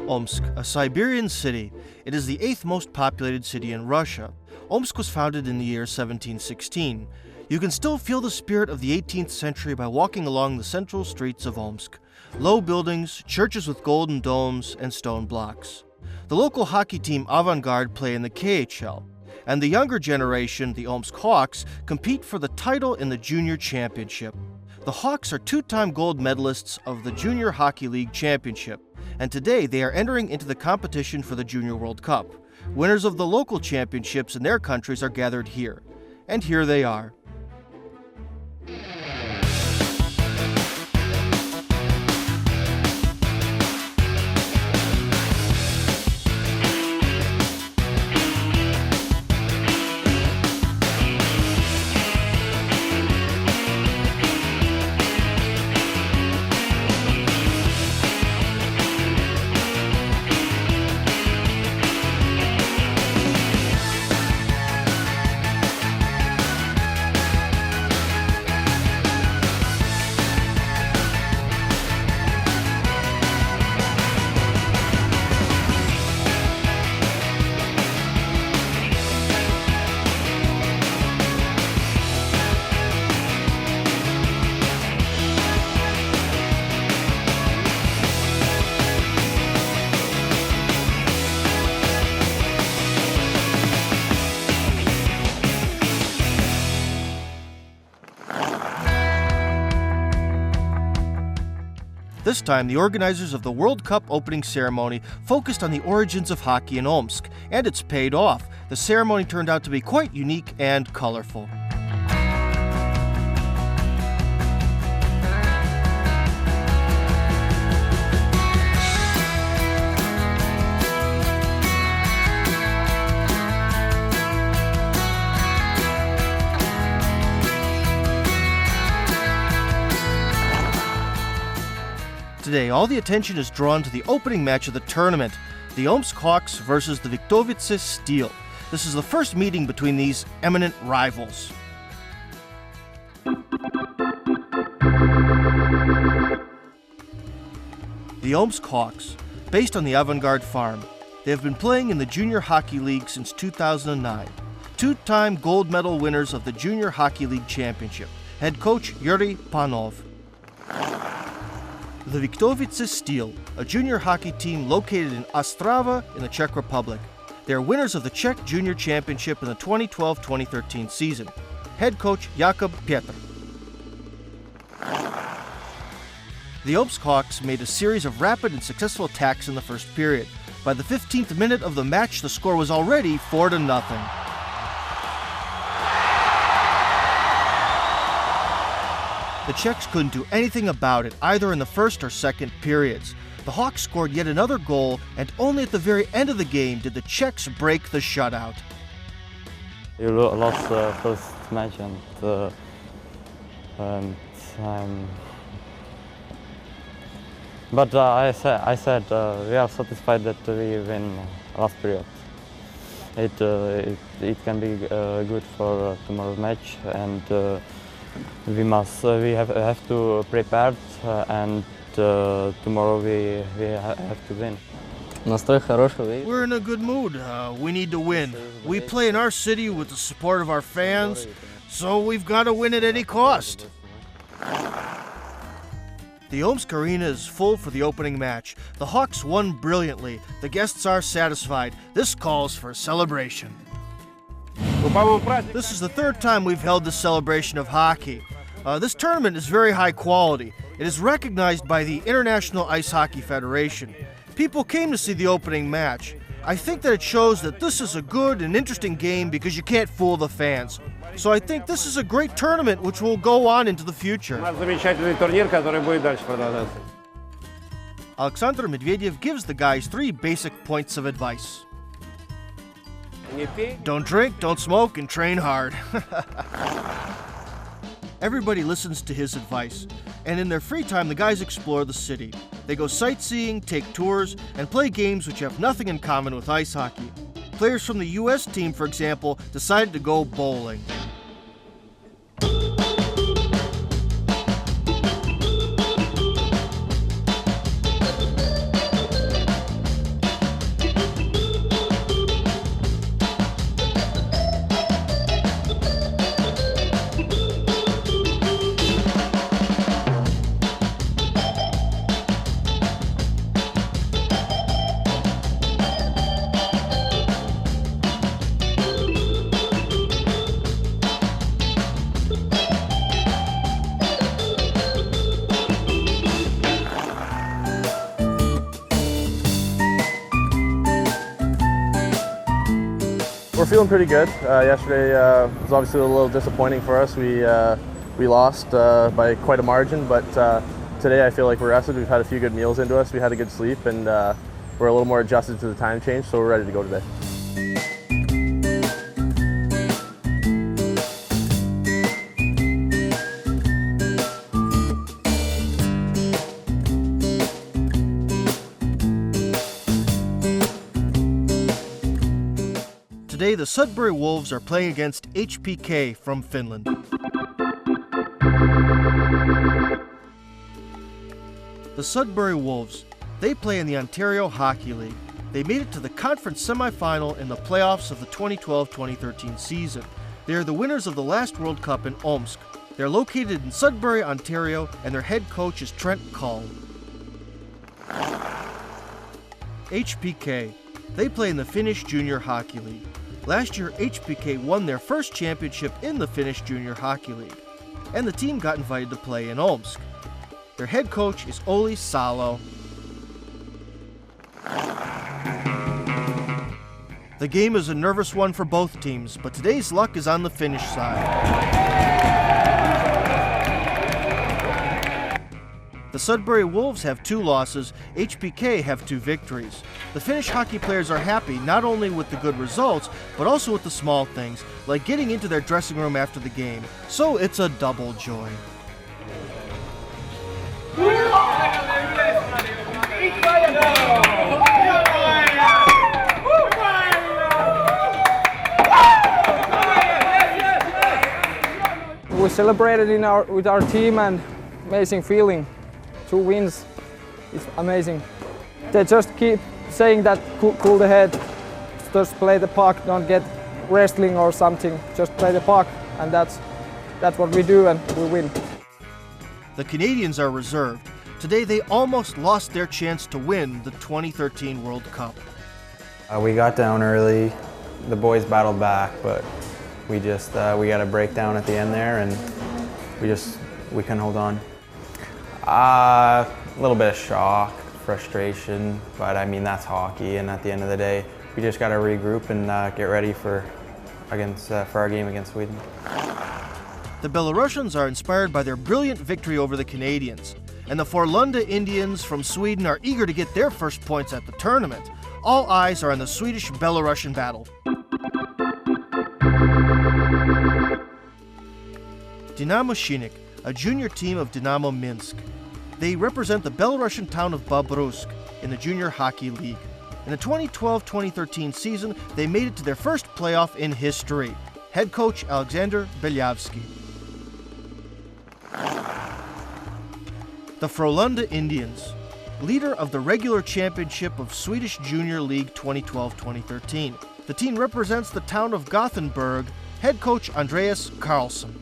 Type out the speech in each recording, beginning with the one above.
Omsk, a Siberian city. It is the 8th most populated city in Russia. Omsk was founded in the year 1716. You can still feel the spirit of the 18th century by walking along the central streets of Omsk. Low buildings, churches with golden domes, and stone blocks. The local hockey team Avangard play in the KHL, and the younger generation, the Omsk Hawks, compete for the title in the Junior Championship. The Hawks are two-time gold medalists of the Junior Hockey League Championship, and today they are entering into the competition for the Junior World Cup. Winners of the local championships in their countries are gathered here, and here they are. This time, the organizers of the World Cup opening ceremony focused on the origins of hockey in Omsk, and it's paid off. The ceremony turned out to be quite unique and colorful. Today, all the attention is drawn to the opening match of the tournament, the Omsk Hawks versus the Vitkovice Stil. This is the first meeting between these eminent rivals. The Omsk Hawks, based on the Avangard farm, they have been playing in the Junior Hockey League since 2009. Two-time gold medal winners of the Junior Hockey League Championship. Head coach Yuri Panov. The Vitkovice Stil, a junior hockey team located in Ostrava in the Czech Republic. They are winners of the Czech Junior Championship in the 2012-2013 season. Head coach Jakub Petr. The Omsk Hawks made a series of rapid and successful attacks in the first period. By the 15th minute of the match, the score was already 4-0. The Czechs couldn't do anything about it, either in the first or second periods. The Hawks scored yet another goal, and only at the very end of the game did the Czechs break the shutout. You lost the first match, but I said we are satisfied that we win last period. It can be good for tomorrow's match, and we have to prepare, and tomorrow we have to win. We're in a good mood. We need to win. We play in our city with the support of our fans, so we've got to win at any cost. The Omsk Arena is full for the opening match. The Hawks won brilliantly. The guests are satisfied. This calls for a celebration. This is the third time we've held this celebration of hockey. This tournament is very high quality. It is recognized by the International Ice Hockey Federation. People came to see the opening match. I think that it shows that this is a good and interesting game because you can't fool the fans. So I think this is a great tournament which will go on into the future. Alexander Medvedev gives the guys 3 basic points of advice. Don't drink, don't smoke, and train hard. Everybody listens to his advice, and in their free time the guys explore the city. They go sightseeing, take tours, and play games which have nothing in common with ice hockey. Players from the US team, for example, decided to go bowling. We're feeling pretty good. Yesterday was obviously a little disappointing for us. We lost by quite a margin, but today I feel like we're rested. We've had a few good meals into us. We had a good sleep, and we're a little more adjusted to the time change, so we're ready to go today. Today, the Sadbäri Wulvs are playing against HPK from Finland. The Sadbäri Wulvs, they play in the Ontario Hockey League. They made it to the conference semifinal in the playoffs of the 2012-2013 season. They are the winners of the last World Cup in Omsk. They're located in Sudbury, Ontario, and their head coach is Trent Cull. HPK, they play in the Finnish Junior Hockey League. Last year, HPK won their first championship in the Finnish Junior Hockey League, and the team got invited to play in Omsk. Their head coach is Olli Salo. The game is a nervous one for both teams, but today's luck is on the Finnish side. The Sudbury Wulvs have 2 losses, HPK have 2 victories. The Finnish hockey players are happy not only with the good results, but also with the small things, like getting into their dressing room after the game. So it's a double joy. We celebrated with our team, and amazing feeling. 2 wins, it's amazing. They just keep saying that cool the head, just play the puck, don't get wrestling or something, just play the puck, and that's what we do, and we win. The Canadians are reserved. Today they almost lost their chance to win the 2013 World Cup. We got down early, the boys battled back, but we got a breakdown at the end there, and we couldn't hold on. A little bit of shock, frustration, but I mean that's hockey, and at the end of the day, we just got to regroup and get ready for our game against Sweden. The Belarusians are inspired by their brilliant victory over the Canadians, and the Frolunda Indians from Sweden are eager to get their first points at the tournament. All eyes are on the Swedish-Belarusian battle. Dinamo-Шинник, a junior team of Dynamo Minsk. They represent the Belarusian town of Bobrusk in the Junior Hockey League. In the 2012-2013 season, they made it to their first playoff in history. Head coach Alexander Belyavsky. The Frolunda Indians, leader of the regular championship of Swedish Junior League 2012-2013. The team represents the town of Gothenburg. Head coach Andreas Karlsson.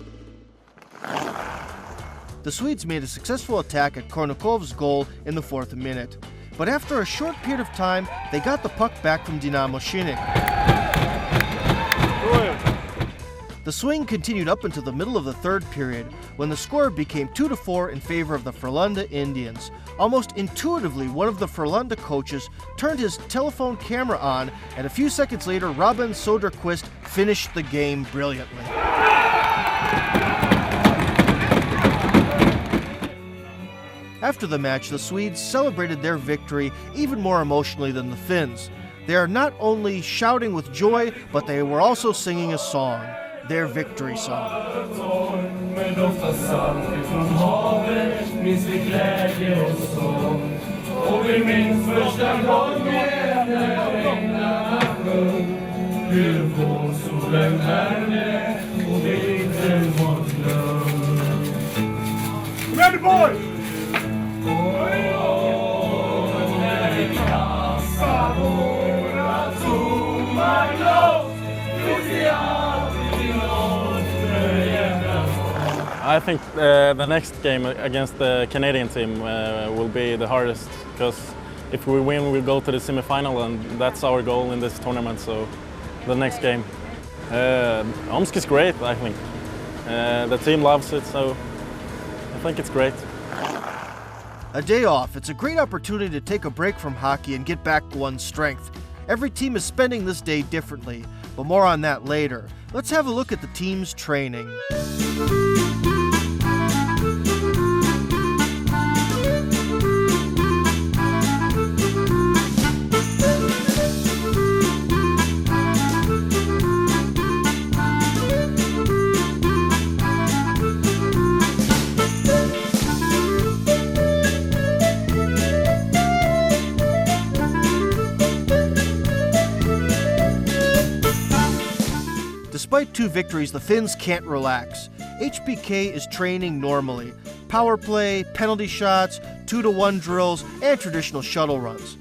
The Swedes made a successful attack at Kornakov's goal in the 4th minute, but after a short period of time, they got the puck back from Dinamo-Шинник. The swing continued up until the middle of the 3rd period, when the score became 2-4 in favor of the Frolunda Indians. Almost intuitively, one of the Frolunda coaches turned his telephone camera on, and a few seconds later, Robin Soderquist finished the game brilliantly. After the match, the Swedes celebrated their victory even more emotionally than the Finns. They are not only shouting with joy, but they were also singing a song, their victory song. Ready, boys! I think the next game against the Canadian team will be the hardest, because if we win, we'll go to the semi-final, and that's our goal in this tournament. So the next game, Omsk is great. I think the team loves it, so I think it's great. A day off, it's a great opportunity to take a break from hockey and get back one's strength. Every team is spending this day differently. but more on that later. Let's have a look at the team's training. Despite 2 victories, the Finns can't relax. HBK is training normally. Power play, penalty shots, 2-to-1 drills, and traditional shuttle runs.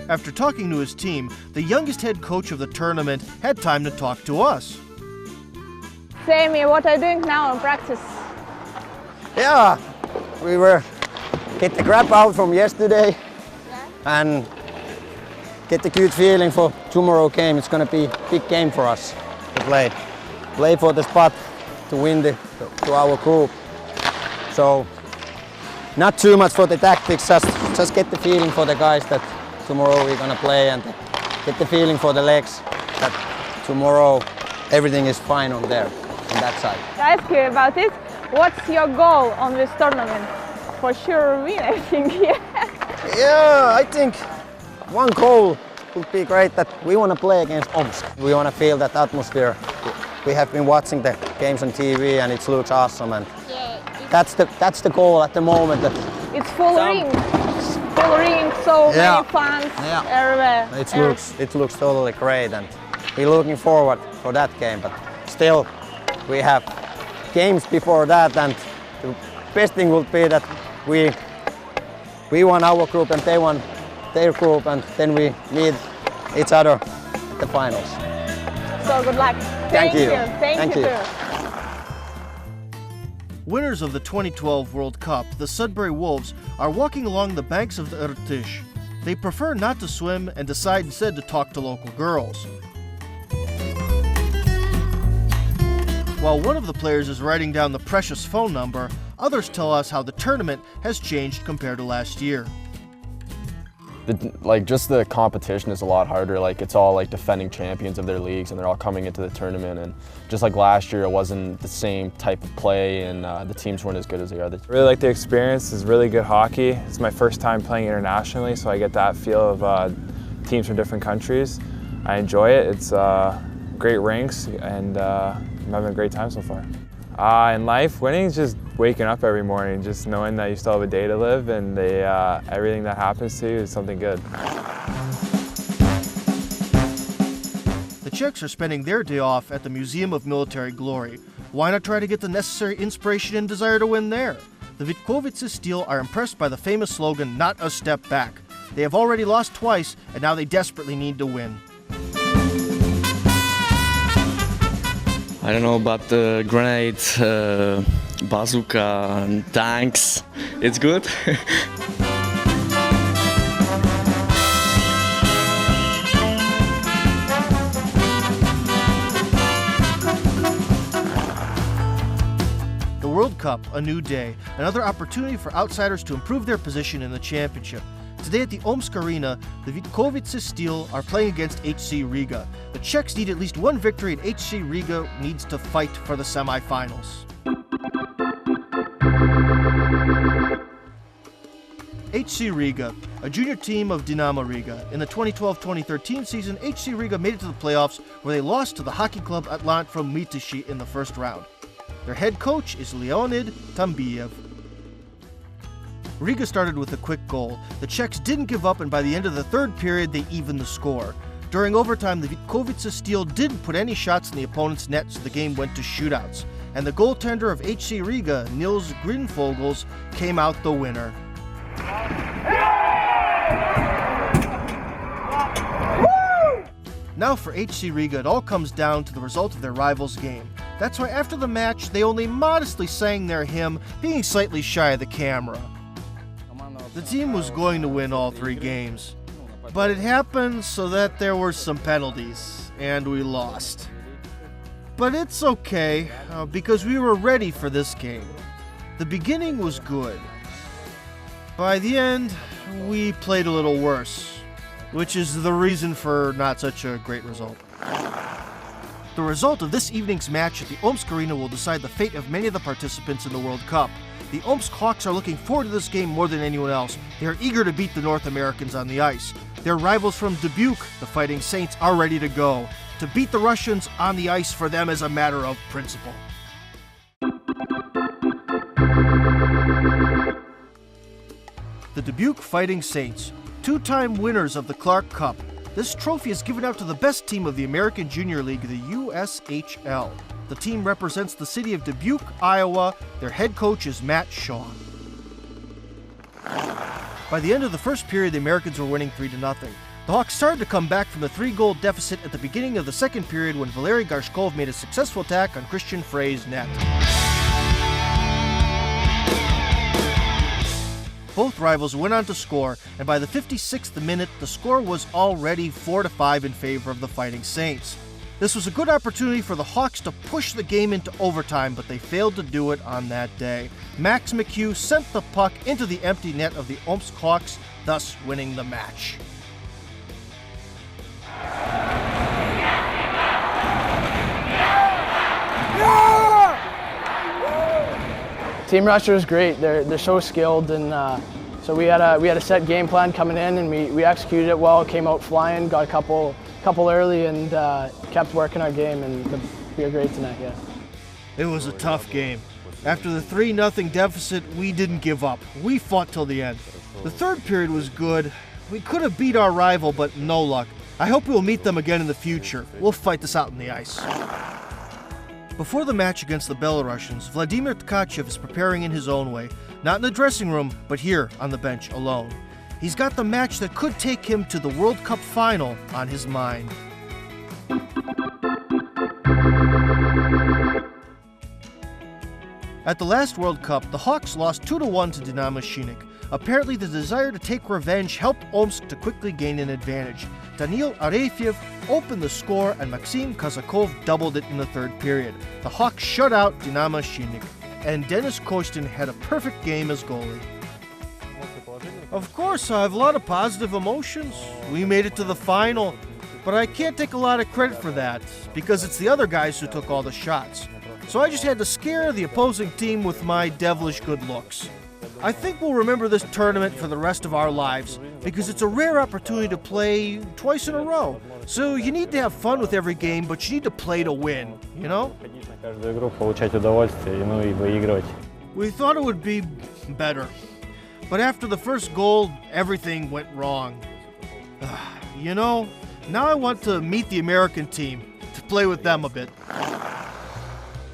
After talking to his team, the youngest head coach of the tournament had time to talk to us. Sami, what are you doing now in practice? Yeah, we were get the crap out from yesterday and get the good feeling for tomorrow game. It's going to be a big game for us to play for the spot to win to our group. So not too much for the tactics, just get the feeling for the guys that tomorrow we're going to play, and get the feeling for the legs that tomorrow everything is fine on that side. I ask you about it. What's your goal on this tournament? For sure win, I think. Yeah, I think one goal would be great, that we want to play against Omsk. We want to feel that atmosphere. We have been watching the games on TV and it looks awesome, and that's the goal at the moment. That it's full ring, so many fans everywhere. It looks totally great, and we're looking forward for that game. But still, we have games before that, and the best thing would be that we won our group and they won their group, and then we meet each other at the finals. So good luck. Thank you. Thank you. Winners of the 2012 World Cup, the Sadbäri Wulvs, are walking along the banks of the Irtysh. They prefer not to swim and decide instead to talk to local girls. While one of the players is writing down the precious phone number, others tell us how the tournament has changed compared to last year. Just the competition is a lot harder. It's all defending champions of their leagues, and they're all coming into the tournament. And just like last year, it wasn't the same type of play, and the teams weren't as good as the others. I really like the experience. It's really good hockey. It's my first time playing internationally, so I get that feel of teams from different countries. I enjoy it. It's great rinks, and I'm having a great time so far. In life, winning is just waking up every morning, just knowing that you still have a day to live, and everything that happens to you is something good. The Czechs are spending their day off at the Museum of Military Glory. Why not try to get the necessary inspiration and desire to win there? The Witkovitze Stil are impressed by the famous slogan, "Not a step back." They have already lost twice, and now they desperately need to win. I don't know about the grenades, bazooka, and tanks. It's good. The World Cup, a new day, another opportunity for outsiders to improve their position in the championship. Today at the Omsk Arena, the Witkovitze Stil are playing against HC Riga. The Czechs need at least one victory, and HC Riga needs to fight for the semifinals. HC Riga, a junior team of Dinamo Riga. In the 2012-2013 season, HC Riga made it to the playoffs, where they lost to the hockey club Atlant from Mytishi in the first round. Their head coach is Leonid Tambiev. Riga started with a quick goal. The Czechs didn't give up, and by the end of the third period, they evened the score. During overtime, the Witkovitze Stil didn't put any shots in the opponent's net, so the game went to shootouts. And the goaltender of HC Riga, Nils Grinfogels, came out the winner. Now for HC Riga, it all comes down to the result of their rivals' game. That's why after the match, they only modestly sang their hymn, being slightly shy of the camera. The team was going to win all 3 games, but it happened so that there were some penalties, and we lost. But it's okay, because we were ready for this game. The beginning was good. By the end, we played a little worse. which is the reason for not such a great result. The result of this evening's match at the Omsk Arena will decide the fate of many of the participants in the World Cup. The Omsk Hawks are looking forward to this game more than anyone else. They are eager to beat the North Americans on the ice. Their rivals from Dubuque, the Fighting Saints, are ready to go. To beat the Russians on the ice for them is a matter of principle. The Dubuque Fighting Saints, two-time winners of the Clark Cup. This trophy is given out to the best team of the American Junior League, the USHL. The team represents the city of Dubuque, Iowa. Their head coach is Matt Shaw. By the end of the first period, the Americans were winning 3-0. The Hawks started to come back from the 3-goal deficit at the beginning of the second period when Valery Garshkov made a successful attack on Christian Frey's net. Both rivals went on to score, and by the 56th minute, the score was already 4-5 in favor of the Fighting Saints. This was a good opportunity for the Hawks to push the game into overtime, but they failed to do it on that day. Max McHugh sent the puck into the empty net of the Omsk Hawks, thus winning the match. Team Russia is great. They're so skilled, and so we had a set game plan coming in, and we executed it well. Came out flying, got a couple early, and kept working our game, and we were great tonight. Yeah. It was a tough game. After the 3-0 deficit, we didn't give up. We fought till the end. The third period was good. We could have beat our rival, but no luck. I hope we'll meet them again in the future. We'll fight this out on the ice. Before the match against the Belarusians, Vladimir Tkachev is preparing in his own way, not in the dressing room, but here on the bench alone. He's got the match that could take him to the World Cup final on his mind. At the last World Cup, the Hawks lost 2-1 to Dinamo-Шинник. Apparently, the desire to take revenge helped Omsk to quickly gain an advantage. Daniil Arefiev opened the score and Maxim Kazakov doubled it in the third period. The Hawks shut out Dinamo-Шинник, and Denis Kostin had a perfect game as goalie. Of course, I have a lot of positive emotions. We made it to the final, but I can't take a lot of credit for that because it's the other guys who took all the shots. So I just had to scare the opposing team with my devilish good looks. I think we'll remember this tournament for the rest of our lives because it's a rare opportunity to play twice in a row. So you need to have fun with every game, but you need to play to win, you know? We thought it would be better. But after the first goal, everything went wrong. You know, now I want to meet the American team, to play with them a bit.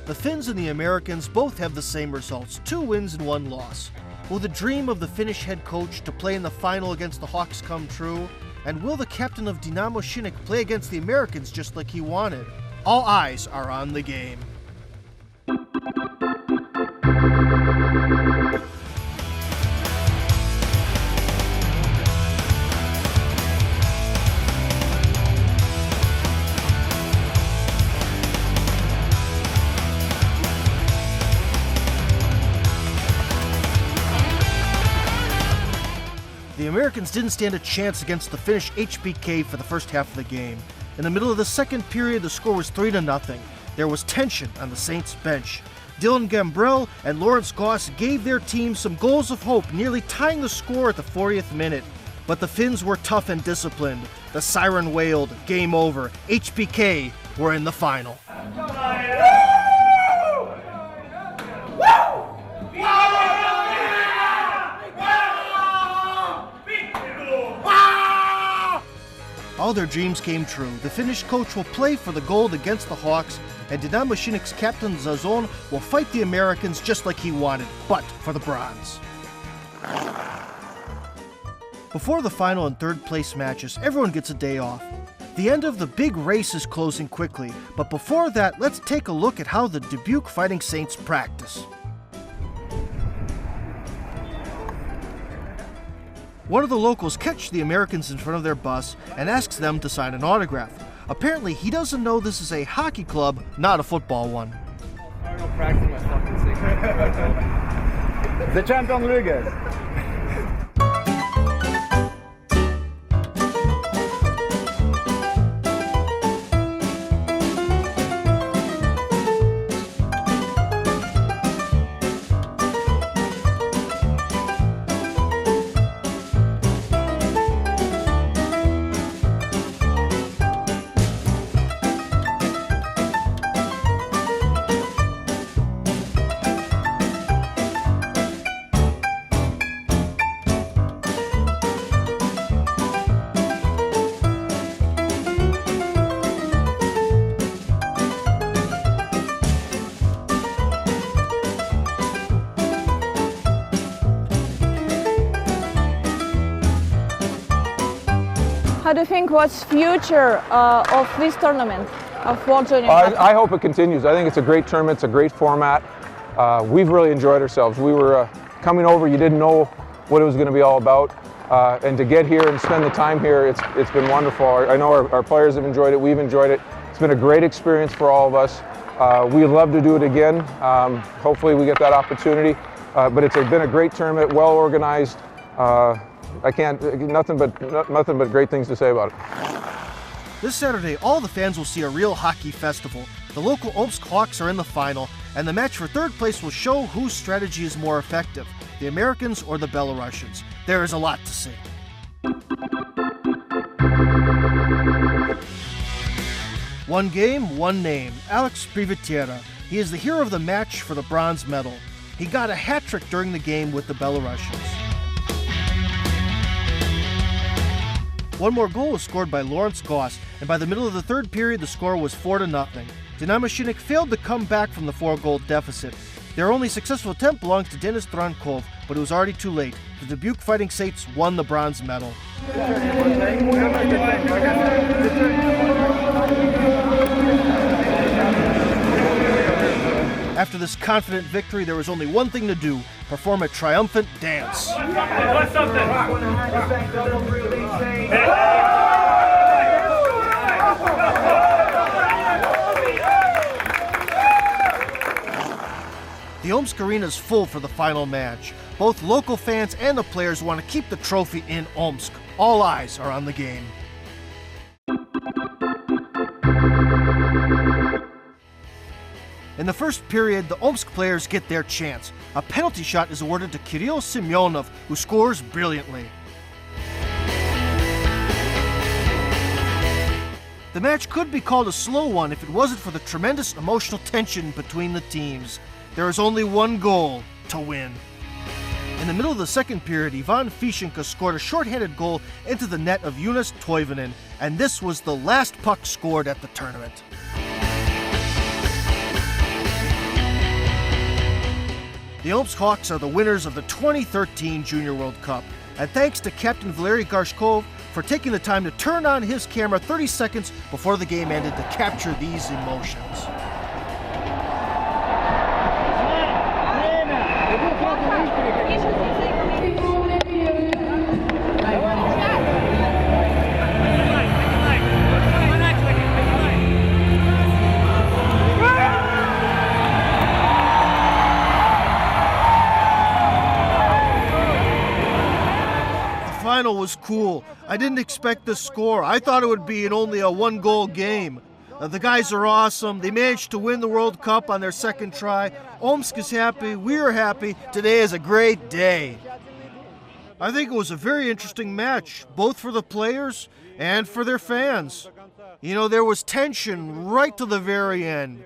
The Finns and the Americans both have the same results, 2 wins and 1 loss. Will the dream of the Finnish head coach to play in the final against the Hawks come true? And will the captain of Dinamo-Шинник play against the Americans just like he wanted? All eyes are on the game. The Americans didn't stand a chance against the Finnish HBK for the first half of the game. In the middle of the second period, the score was 3-0. There was tension on the Saints bench. Dylan Gambrell and Lawrence Goss gave their team some goals of hope, nearly tying the score at the 40th minute. But the Finns were tough and disciplined. The siren wailed, game over. HBK were in the final. All their dreams came true. The Finnish coach will play for the gold against the Hawks, and Dinamo-Шинnik's captain Zazon will fight the Americans just like he wanted, but for the bronze. Before the final and third place matches, everyone gets a day off. The end of the big race is closing quickly, but before that, let's take a look at how the Dubuque Fighting Saints practice. One of the locals catches the Americans in front of their bus and asks them to sign an autograph. Apparently, he doesn't know this is a hockey club, not a football one. The champion Riga. How do you think what's future of this tournament, of World Junior? I hope it continues. I think it's a great tournament, it's a great format. We've really enjoyed ourselves. We were coming over, you didn't know what it was going to be all about. And to get here and spend the time here, it's been wonderful. I know our players have enjoyed it, we've enjoyed it. It's been a great experience for all of us. We'd love to do it again. Hopefully we get that opportunity. But it's been a great tournament, well organized. Nothing but great things to say about it. This Saturday, all the fans will see a real hockey festival. The local Омск Hawks are in the final, and the match for third place will show whose strategy is more effective, the Americans or the Belarusians. There is a lot to see. One game, one name, Alex Privitera. He is the hero of the match for the bronze medal. He got a hat trick during the game with the Belarusians. One more goal was scored by Lawrence Goss, and by the middle of the third period, the score was 4-0. Dinamo-Шинник failed to come back from the 4-goal deficit. Their only successful attempt belonged to Denis Drankov, but it was already too late. The Dubuque Fighting Saints won the bronze medal. After this confident victory, there was only one thing to do: perform a triumphant dance. The Omsk Arena is full for the final match. Both local fans and the players want to keep the trophy in Omsk. All eyes are on the game. In the first period, the Omsk players get their chance. A penalty shot is awarded to Kirill Semyonov, who scores brilliantly. The match could be called a slow one if it wasn't for the tremendous emotional tension between the teams. There is only one goal: to win. In the middle of the second period, Ivan Fishenka scored a shorthanded goal into the net of Jonas Toivonen, and this was the last puck scored at the tournament. The Omsk Hawks are the winners of the 2013 Junior World Cup, and thanks to Captain Valery Gorshkov for taking the time to turn on his camera 30 seconds before the game ended to capture these emotions. The final was cool. I didn't expect the score. I thought it would be only a one-goal game. The guys are awesome. They managed to win the World Cup on their second try. Omsk is happy. We're happy. Today is a great day. I think it was a very interesting match, both for the players and for their fans. You know, there was tension right to the very end.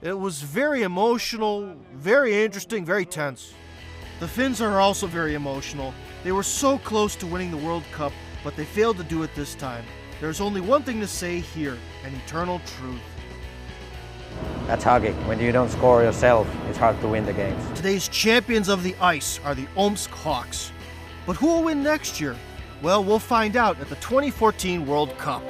It was very emotional, very interesting, very tense. The Finns are also very emotional. They were so close to winning the World Cup, but they failed to do it this time. There's only one thing to say here: an eternal truth. That's hockey. When you don't score yourself, it's hard to win the games. Today's champions of the ice are the Omsk Hawks. But who will win next year? Well, we'll find out at the 2014 World Cup.